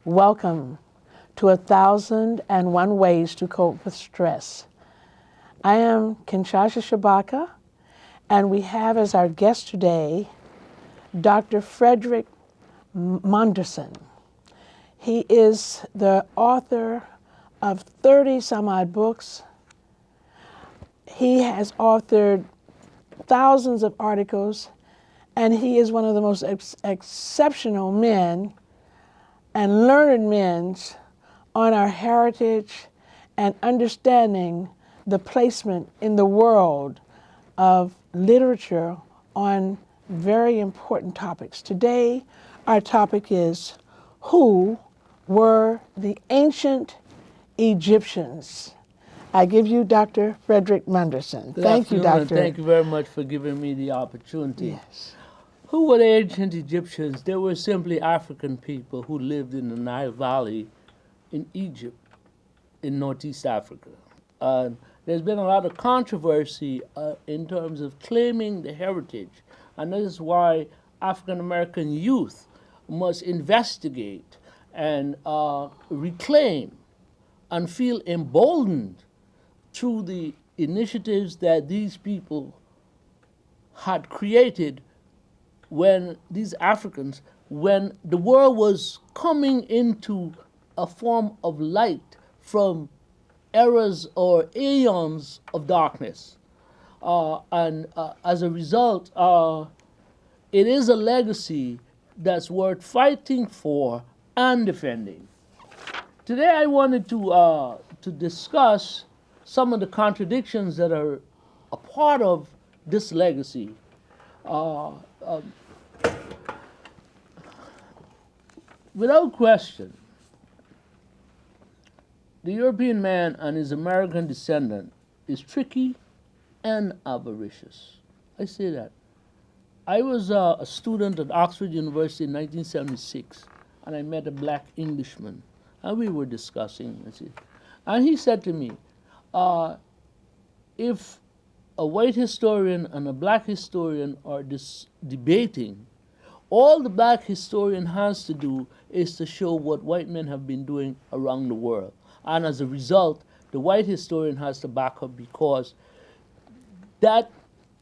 Welcome to 1001 Ways to Cope with Stress. I am Kinshasa Shabaka, and we have as our guest today Dr. Frederick Manderson. He is the author of 30 some odd books. He has authored thousands of articles, and he is one of the most exceptional men and learned men on our heritage and understanding the placement in the world of literature on very important topics. Today, our topic is, who were the ancient Egyptians? I give you Dr. Frederick Manderson. Thank you, Doctor. Thank you very much for giving me the opportunity. Yes. Who were the ancient Egyptians? They were simply African people who lived in the Nile Valley in Egypt, in Northeast Africa. There's been a lot of controversy in terms of claiming the heritage, and this is why African American youth must investigate and reclaim and feel emboldened through the initiatives that these people had created when these Africans, when the world was coming into a form of light from eras or aeons of darkness. And as a result, it is a legacy that's worth fighting for and defending. Today I wanted to discuss some of the contradictions that are a part of this legacy. Without question, the European man and his American descendant is tricky and avaricious. I say that. I was a student at Oxford University in 1976, and I met a black Englishman, and we were discussing, and he said to me, if a white historian and a black historian are debating, all the black historian has to do is to show what white men have been doing around the world. And as a result, the white historian has to back up because that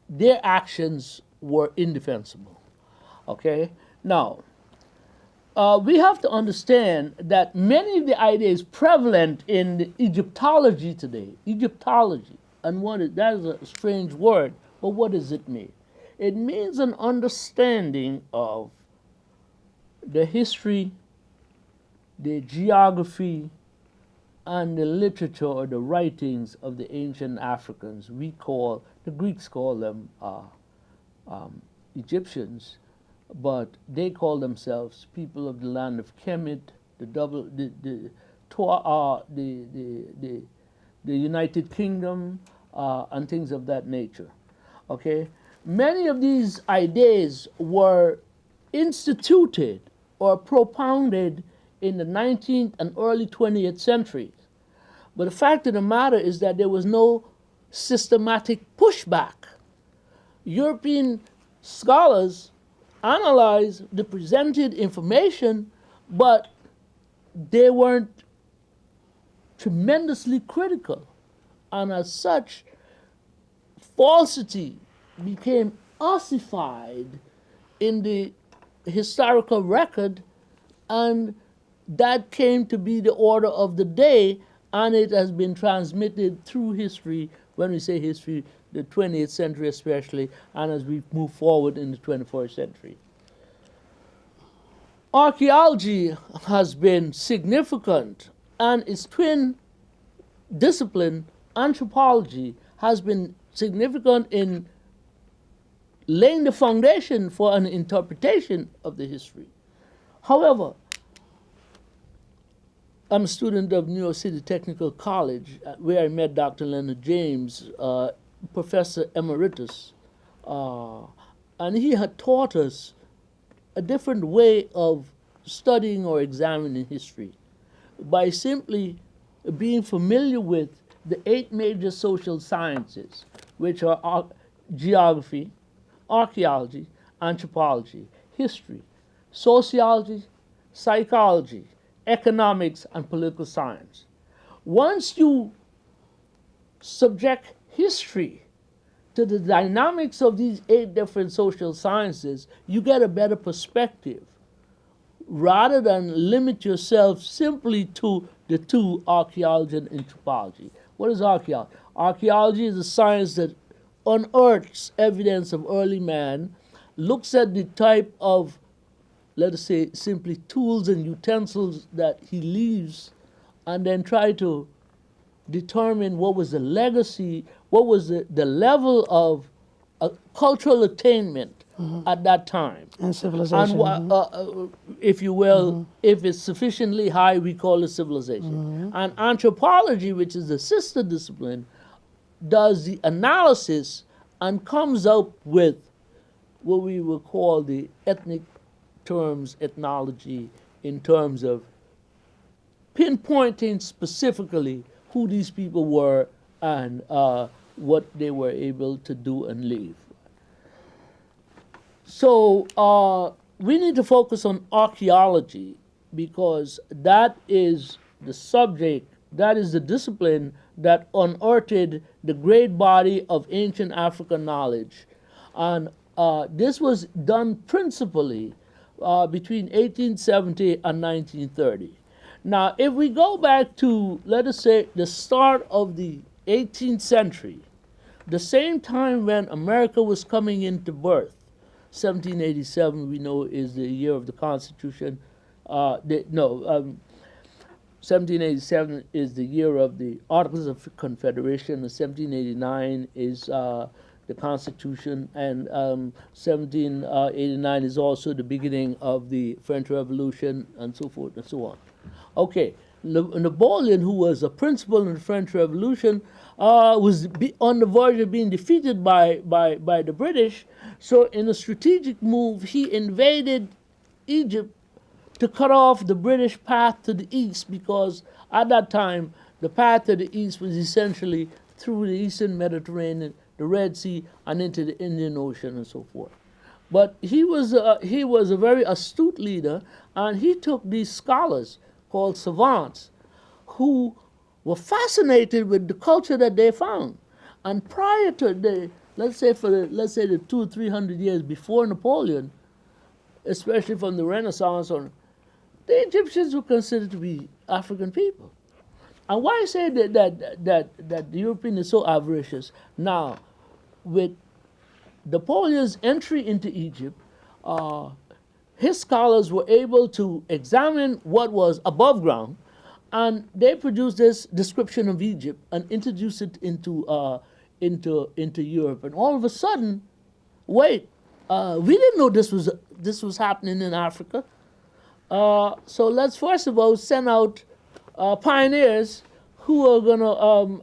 their actions were indefensible. Okay? Now, we have to understand that many of the ideas prevalent in the Egyptology today, Egyptology, and that is a strange word, but what does it mean? It means an understanding of the history, the geography, and the literature or the writings of the ancient Africans. The Greeks call them Egyptians, but they call themselves people of the land of Kemet, the United Kingdom, and things of that nature. Okay? Many of these ideas were instituted or propounded in the 19th and early 20th centuries. But the fact of the matter is that there was no systematic pushback. European scholars analyzed the presented information, but they weren't tremendously critical. And as such, falsity became ossified in the historical record, and that came to be the order of the day, and it has been transmitted through history. When we say history, the 20th century especially, and as we move forward in the 21st century. Archaeology has been significant, and its twin discipline, anthropology, has been significant in laying the foundation for an interpretation of the history. However, I'm a student of New York City Technical College, where I met Dr. Leonard James, Professor Emeritus, and he had taught us a different way of studying or examining history by simply being familiar with the 8 major social sciences, which are geography, archaeology, anthropology, history, sociology, psychology, economics, and political science. Once you subject history to the dynamics of these 8 different social sciences, you get a better perspective rather than limit yourself simply to the 2, archaeology and anthropology. What is archaeology? Archaeology is a science that unearths evidence of early man, looks at the type of, let us say, simply tools and utensils that he leaves, and then try to determine what was the legacy, what was the level of cultural attainment at that time. And civilization. And if you will, if it's sufficiently high, we call it civilization. And anthropology, which is the sister discipline, does the analysis and comes up with what we would call the ethnic terms, ethnology, in terms of pinpointing specifically who these people were and what they were able to do and leave. So we need to focus on archaeology because that is the subject, that is the discipline that unearthed the great body of ancient African knowledge. And this was done principally between 1870 and 1930. Now, if we go back to, let us say, the start of the 18th century, the same time when America was coming into birth, 1787 we know is the year of the Constitution. 1787 is the year of the Articles of Confederation, and 1789 is the Constitution, and 1789 is also the beginning of the French Revolution, and so forth and so on. Okay, Napoleon, who was a principal in the French Revolution, was on the verge of being defeated by the British. So in a strategic move, he invaded Egypt to cut off the British path to the east, because at that time, the path to the east was essentially through the eastern Mediterranean, the Red Sea, and into the Indian Ocean and so forth. But he was a very astute leader, and he took these scholars called savants who were fascinated with the culture that they found. And prior to the, let's say the 200 or 300 years before Napoleon, especially from the Renaissance on, the Egyptians were considered to be African people. And why I say that the European is so avaricious? Now, with Napoleon's entry into Egypt, his scholars were able to examine what was above ground, and they produced this description of Egypt and introduced it into Europe. And all of a sudden, wait, we didn't know this was happening in Africa. So let's first of all send out pioneers who are going to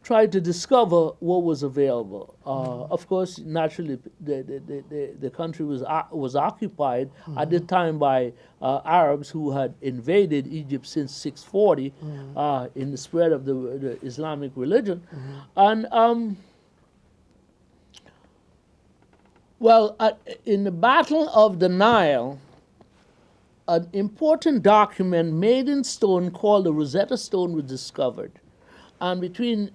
try to discover what was available. Of course, naturally, the country was occupied at the time by Arabs who had invaded Egypt since 640 in the spread of the Islamic religion. And in the Battle of the Nile, an important document made in stone called the Rosetta Stone was discovered. And between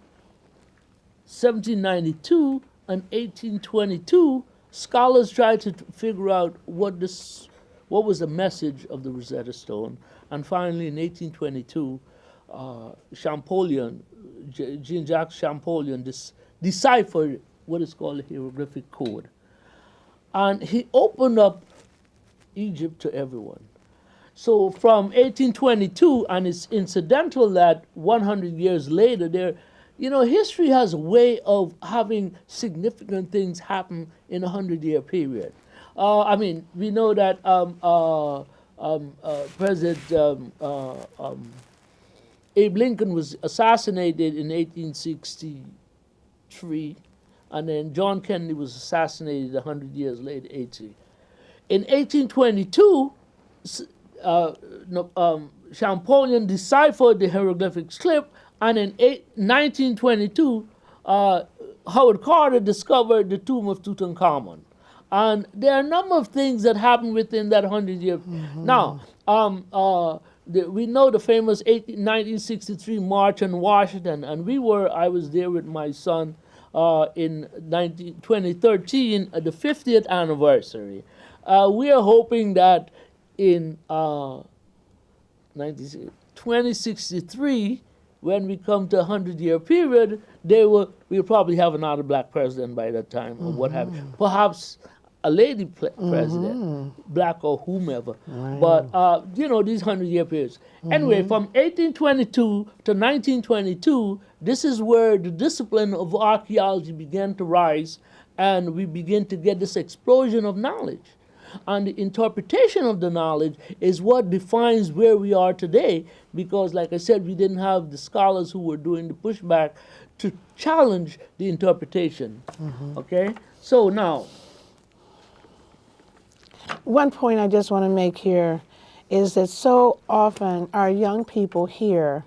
1792 and 1822, scholars tried to figure out what was the message of the Rosetta Stone. And finally, in 1822, Champollion, Jean-Jacques Champollion, deciphered what is called a hieroglyphic code. And he opened up Egypt to everyone. So from 1822, and it's incidental that 100 years later, history has a way of having significant things happen in a 100-year period. We know that President Abe Lincoln was assassinated in 1863, and then John Kennedy was assassinated 100 years later, 80. In 1822, Champollion deciphered the hieroglyphic script, and in 1922, Howard Carter discovered the tomb of Tutankhamun. And there are a number of things that happened within that 100 year. Now, we know the famous 1963 March on Washington, and I was there with my son in 2013 at the 50th anniversary. We are hoping that in 2063, when we come to a 100-year period, we'll probably have another black president by that time, or what have you. Perhaps a lady president, black or whomever. Right. But, these 100-year periods. Anyway, from 1822 to 1922, this is where the discipline of archaeology began to rise, and we begin to get this explosion of knowledge. And the interpretation of the knowledge is what defines where we are today, because, like I said, we didn't have the scholars who were doing the pushback to challenge the interpretation. Okay? So now, one point I just want to make here is that so often our young people here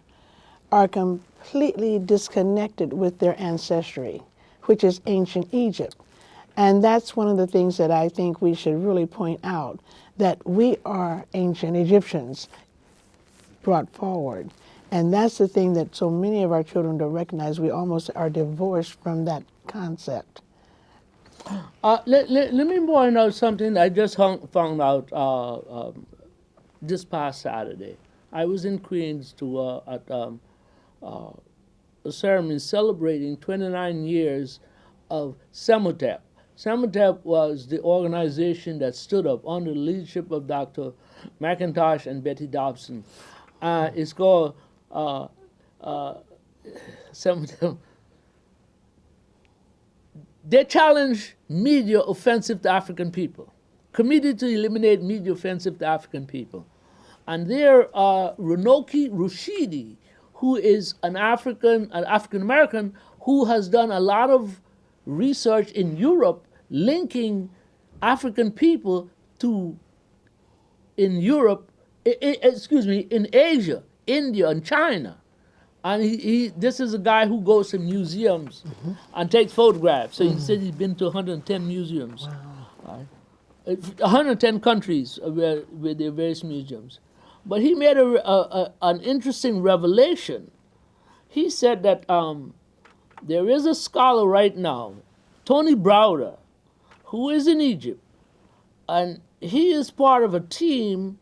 are completely disconnected with their ancestry, which is ancient Egypt. And that's one of the things that I think we should really point out, that we are ancient Egyptians brought forward. And that's the thing that so many of our children don't recognize. We almost are divorced from that concept. let me point out something I just found out this past Saturday. I was in Queens at a ceremony celebrating 29 years of Semitep. Semitep was the organization that stood up under the leadership of Dr. McIntosh and Betty Dobson. It's called Semitep. They challenge media offensive to African people, committed to eliminate media offensive to African people. And there are Runoki Rushidi, who is an African-American who has done a lot of research in Europe linking African people to, in Asia, India, and China. And this is a guy who goes to museums and takes photographs. So he said he's been to 110 museums. Wow. 110 countries with their various museums. But he made an interesting revelation. He said that there is a scholar right now, Tony Browder, who is in Egypt, and he is part of a team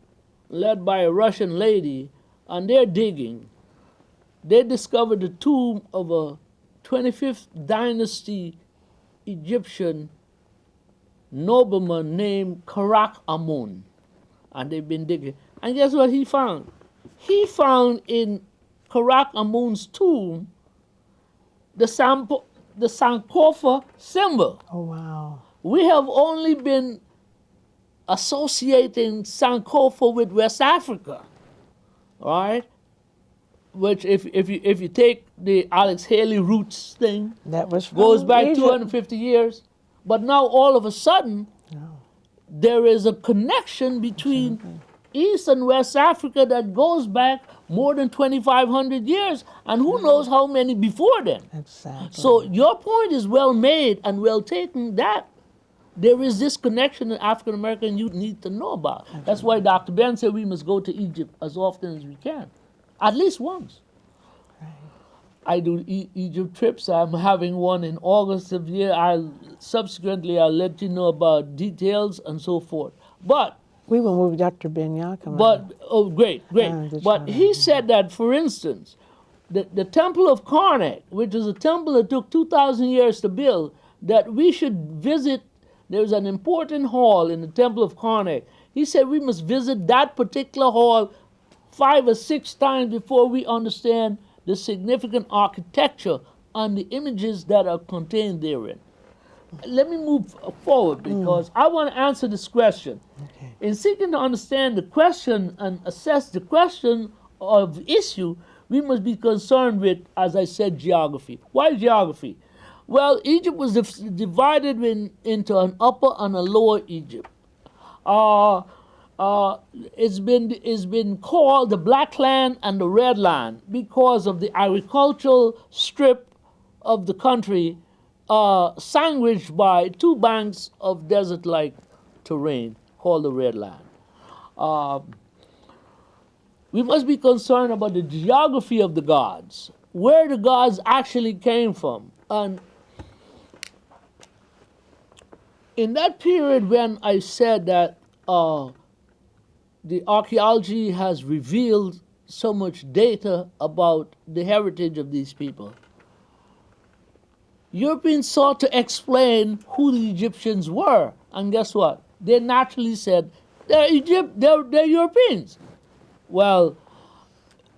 led by a Russian lady, and they're digging. They discovered the tomb of a 25th dynasty Egyptian nobleman named Karak Amun, and they've been digging. And guess what he found? He found in Karak Amun's tomb the Sankofa symbol. Oh, wow. We have only been associating Sankofa with West Africa, all right? Which, if you take the Alex Haley roots thing, That was goes from back Egypt. 250 years. But now all of a sudden, there is a connection between East and West Africa that goes back more than 2,500 years, and who knows how many before then. Exactly. So your point is well made and well taken, that there is this connection that African American youth need to know about. That's why Dr. Ben said we must go to Egypt as often as we can, at least once. Right. I do Egypt trips. I'm having one in August of the year. I'll let you know about details and so forth. But We will move Dr. Ben Yakum. great. just But wanna- he said that, for instance, the Temple of Karnak, which is a temple that took 2,000 years to build, that we should visit. There's an important hall in the Temple of Karnak. He said we must visit that particular hall 5 or 6 times before we understand the significant architecture and the images that are contained therein. Let me move forward because I want to answer this question. Okay. In seeking to understand the question and assess the question of issue, we must be concerned with, as I said, geography. Why geography? Well, Egypt was divided into an upper and a lower Egypt. It's been called the Black Land and the Red Land because of the agricultural strip of the country sandwiched by two banks of desert-like terrain called the Red Land. We must be concerned about the geography of the gods, where the gods actually came from. And in that period when I said that the archaeology has revealed so much data about the heritage of these people, Europeans sought to explain who the Egyptians were. And guess what? They naturally said, they're Europeans. Well,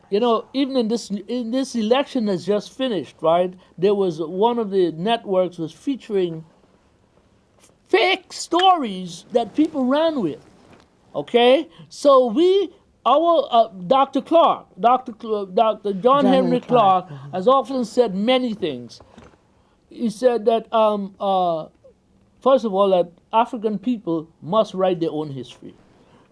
you know, even in this election that's just finished, right? There was one of the networks was featuring fake stories that people ran with. Okay, so Dr. Clark, Dr. John Henry Clark, has often said many things. He said that first of all, that African people must write their own history.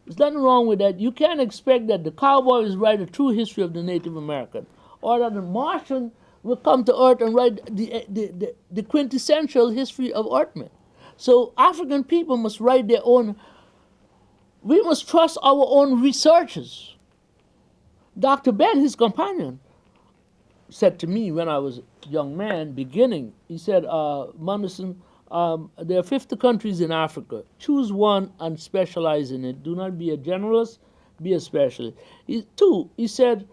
There's nothing wrong with that. You can't expect that the cowboys write a true history of the Native American, or that the Martian will come to Earth and write the quintessential history of Earthmen. So African people must write their own. We must trust our own researchers. Dr. Ben, his companion, said to me when I was a young man, beginning, he said, Munderson, there are 50 countries in Africa. Choose one and specialize in it. Do not be a generalist, be a specialist. He said,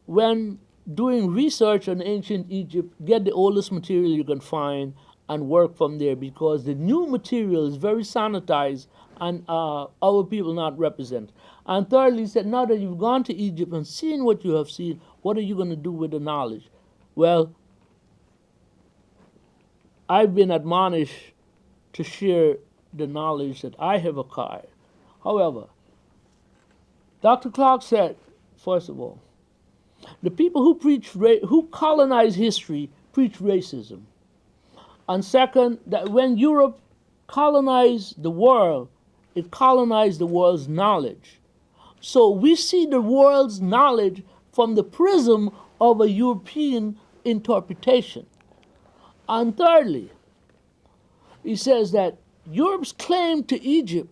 when doing research on ancient Egypt, get the oldest material you can find and work from there, because the new material is very sanitized and our people not represent. And thirdly, he said, now that you've gone to Egypt and seen what you have seen, what are you going to do with the knowledge? Well, I've been admonished to share the knowledge that I have acquired. However, Dr. Clark said, first of all, the people who colonize history preach racism. And second, that when Europe colonized the world, it colonized the world's knowledge. So we see the world's knowledge from the prism of a European interpretation. And thirdly, he says that Europe's claim to Egypt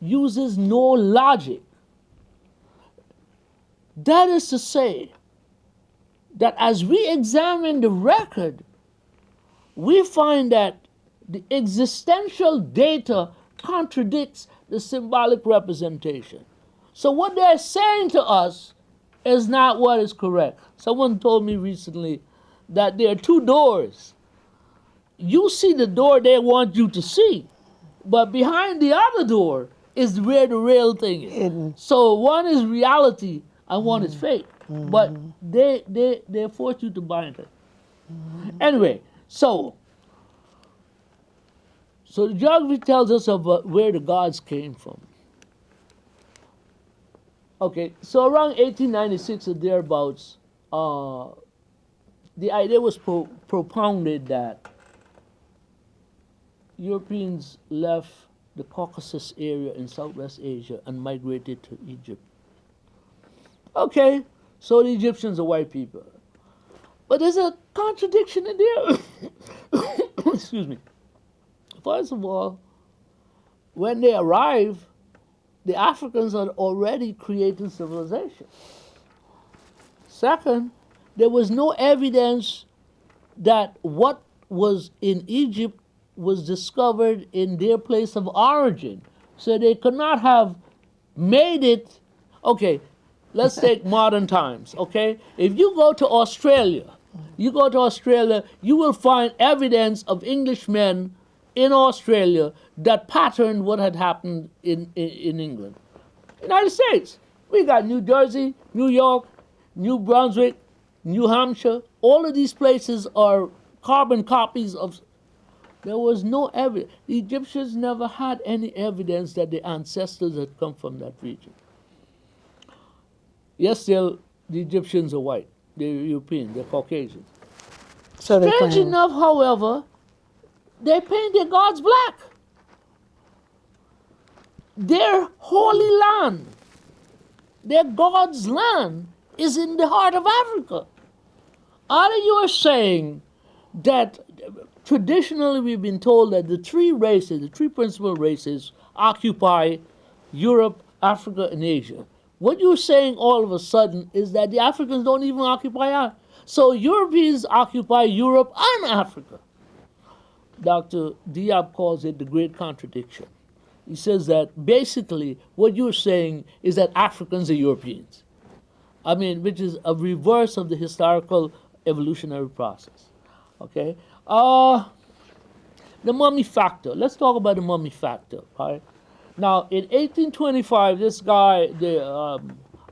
uses no logic. That is to say, that as we examine the record, we find that the existential data contradicts the symbolic representation. So what they're saying to us is not what is correct. Someone told me recently that there are two doors. You see the door they want you to see, but behind the other door is where the real thing is. Hidden. So one is reality and one is fake, but they force you to bind it. Anyway, so the geography tells us about where the gods came from. Okay, so around 1896 or thereabouts, the idea was propounded that Europeans left the Caucasus area in Southwest Asia and migrated to Egypt. Okay, so the Egyptians are white people. But there's a contradiction in there. Excuse me. First of all, when they arrive, the Africans had already created civilization. Second, there was no evidence that what was in Egypt was discovered in their place of origin. So they could not have made it. Okay, let's take modern times, okay? If you go to Australia, you will find evidence of Englishmen in Australia that patterned what had happened in England. United States, we got New Jersey, New York, New Brunswick, New Hampshire. All of these places are carbon copies of. There was no evidence. The Egyptians never had any evidence that the ancestors had come from that region. Yes, still, the Egyptians are white. They're European, they're Caucasian. So Strange enough, however, they paint their gods black. Their holy land, their God's land, is in the heart of Africa. Are you saying that traditionally we've been told that the three races, the three principal races, occupy Europe, Africa, and Asia? What you're saying all of a sudden is that the Africans don't even occupy us. So Europeans occupy Europe and Africa. Dr. Diab calls it the great contradiction. He says that basically what you're saying is that Africans are Europeans. I mean, which is a reverse of the historical evolutionary process. Okay? The mummy factor. Let's talk about the mummy factor. Right? Now, in 1825, this guy,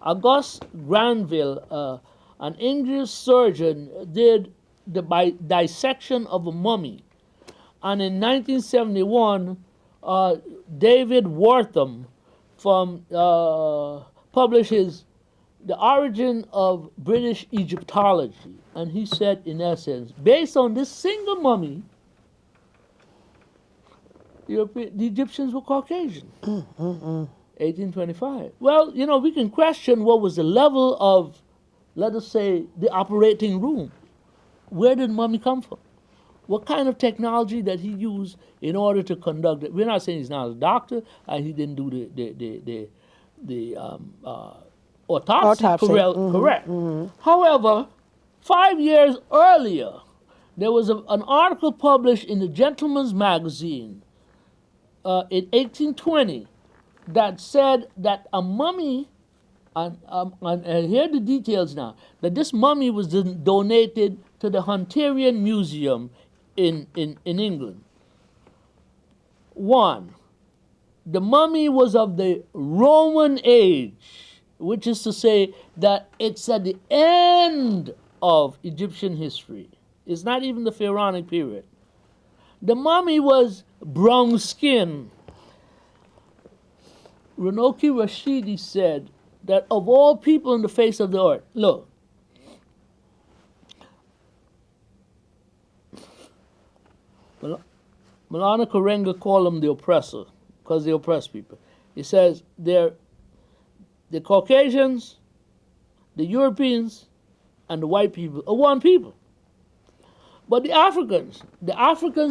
Auguste Granville, an English surgeon, did the dissection of a mummy. And in 1971, David Wortham published The Origin of British Egyptology. And he said, in essence, based on this single mummy, the Egyptians were Caucasian. 1825. Well, we can question what was the level of, let us say, the operating room. Where did mummy come from? What kind of technology that he used in order to conduct it? We're not saying he's not a doctor, and he didn't do the autopsy. Correct. However, 5 years earlier, there was an article published in the Gentleman's Magazine in 1820 that said that a mummy, and here are the details now, that this mummy was donated to the Hunterian Museum in England. One, the mummy was of the Roman age, which is to say that it's at the end of Egyptian history. It's not even the pharaonic period. The mummy was brown skin. Renoki Rashidi said that of all people on the face of the earth, look, Malana Karenga called them the oppressor because they oppress people. He says they're the Caucasians, the Europeans, and the white people are one people. But the Africans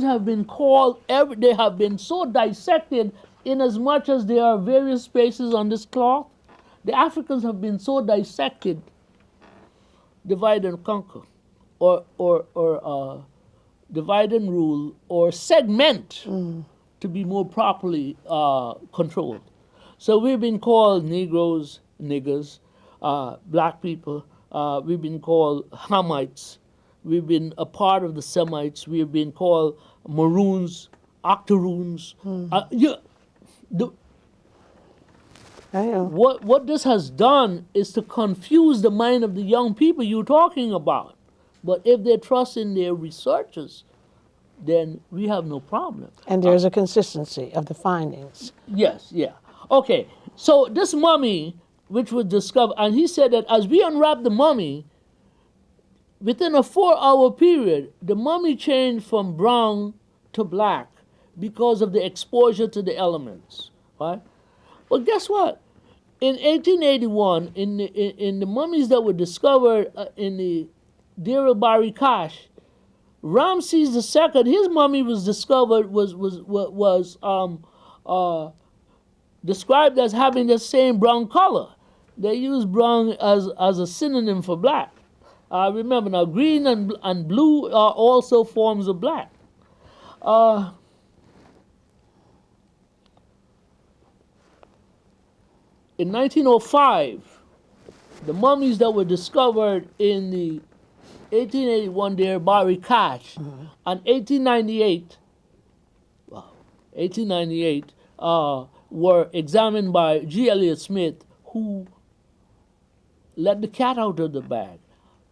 have been called, they have been so dissected in as much as there are various spaces on this cloth. The Africans have been so dissected, divide and conquer, or divide and rule, or segment to be more properly controlled. So we've been called Negroes, niggers, black people. We've been called Hamites. We've been a part of the Semites. We've been called Maroons, Octoroons. What this has done is to confuse the mind of the young people you're talking about. But if they trust in their researchers, then we have no problem. And there's a consistency of the findings. Yes, yeah. Okay, so this mummy, which was discovered, and he said that as we unwrapped the mummy, within a 4-hour period, the mummy changed from brown to black because of the exposure to the elements, right? Well, guess what? In 1881, in the mummies that were discovered in the Deir el-Bahari Kash, Ramses II, his mummy was discovered, was described as having the same brown color. They use brown as a synonym for black. Remember now, green and blue are also forms of black. In 1905, the mummies that were discovered in the 1881 Deir el-Bahari Kash, and 1898 were examined by G. Elliott Smith, who let the cat out of the bag.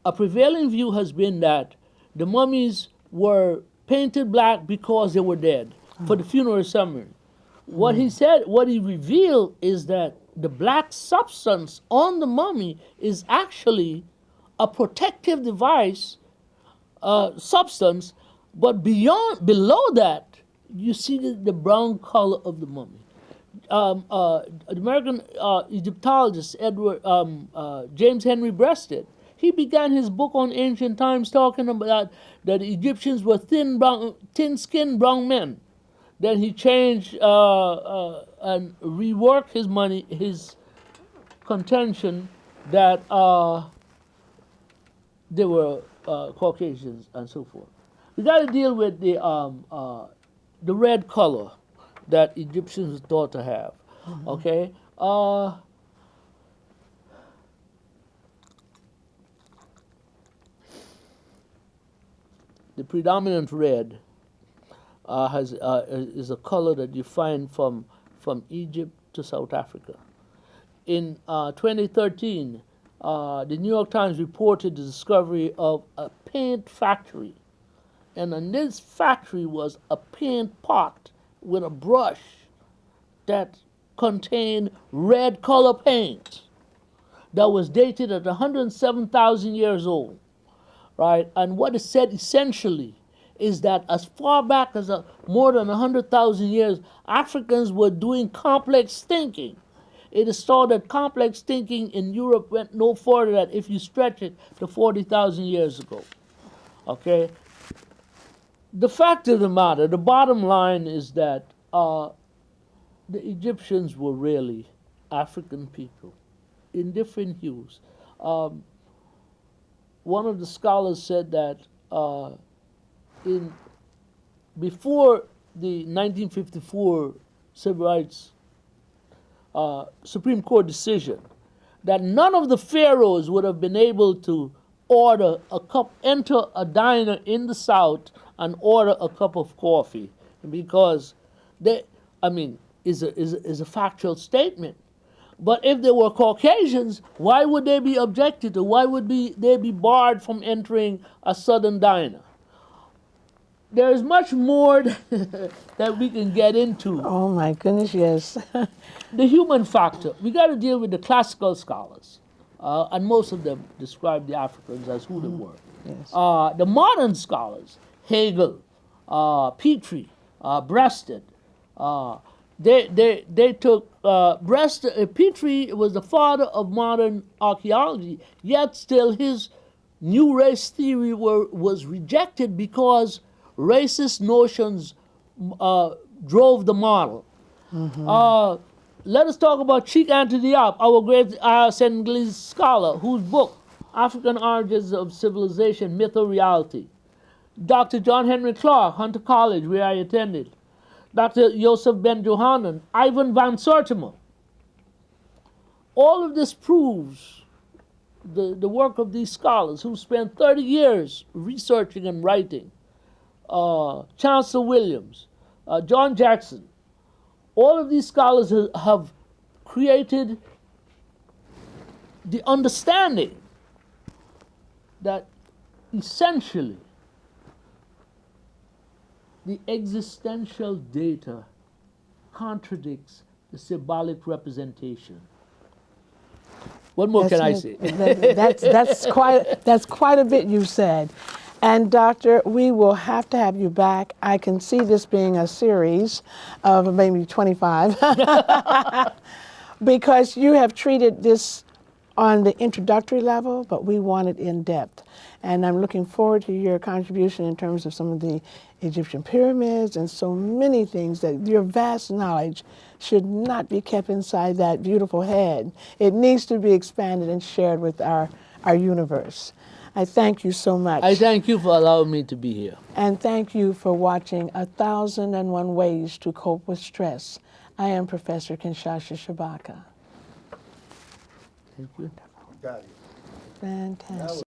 A prevailing view has been that the mummies were painted black because they were dead for the funeral ceremony. What he said, what he revealed is that the black substance on the mummy is actually a protective device substance, but below that, you see the brown color of the mummy. The American Egyptologist James Henry Breasted, He began his book on ancient times talking about that the Egyptians were thin-skinned brown men. Then he changed and reworked his contention that they were Caucasians and so forth. We got to deal with the red color that Egyptians were thought to have. Okay. The predominant red is a color that you find from Egypt to South Africa. In 2013, the New York Times reported the discovery of a paint factory. And in this factory was a paint pot with a brush that contained red color paint that was dated at 107,000 years old, right? And what is said essentially is that as far back as more than 100,000 years, Africans were doing complex thinking. It is thought that complex thinking in Europe went no further than if you stretch it to 40,000 years ago. Okay? The fact of the matter, the bottom line is that the Egyptians were really African people in different hues. One of the scholars said that before the 1954 Civil Rights Supreme Court decision, that none of the pharaohs would have been able to enter a diner in the South and order a cup of coffee, because is a factual statement. But if they were Caucasians, why would they be objected to? Why would they be barred from entering a Southern diner? There is much more that we can get into. Oh my goodness, yes. The human factor. We got to deal with the classical scholars, and most of them describe the Africans as who they were. Yes. The modern scholars, Hegel, Petrie, Breasted, they took Petrie was the father of modern archaeology, yet still his new race theory was rejected because racist notions drove the model. Let us talk about Cheikh Anta Diop, our great Senegalese scholar, whose book, African Origins of Civilization, Myth or Reality. Dr. John Henry Clark, Hunter College, where I attended. Dr. Joseph Ben Johanan, Ivan van Sertima. All of this proves the work of these scholars who spent 30 years researching and writing. Chancellor Williams, John Jackson. All of these scholars have created the understanding that essentially the existential data contradicts the symbolic representation. What more can I say? That's quite a bit you said. And Doctor, we will have to have you back. I can see this being a series of maybe 25 because you have treated this on the introductory level, but we want it in depth. And I'm looking forward to your contribution in terms of some of the Egyptian pyramids and so many things that your vast knowledge should not be kept inside that beautiful head. It needs to be expanded and shared with our universe. I thank you so much. I thank you for allowing me to be here. And thank you for watching 1001 Ways to Cope with Stress. I am Professor Kinshasha Shabaka. Thank you. Got it. Fantastic.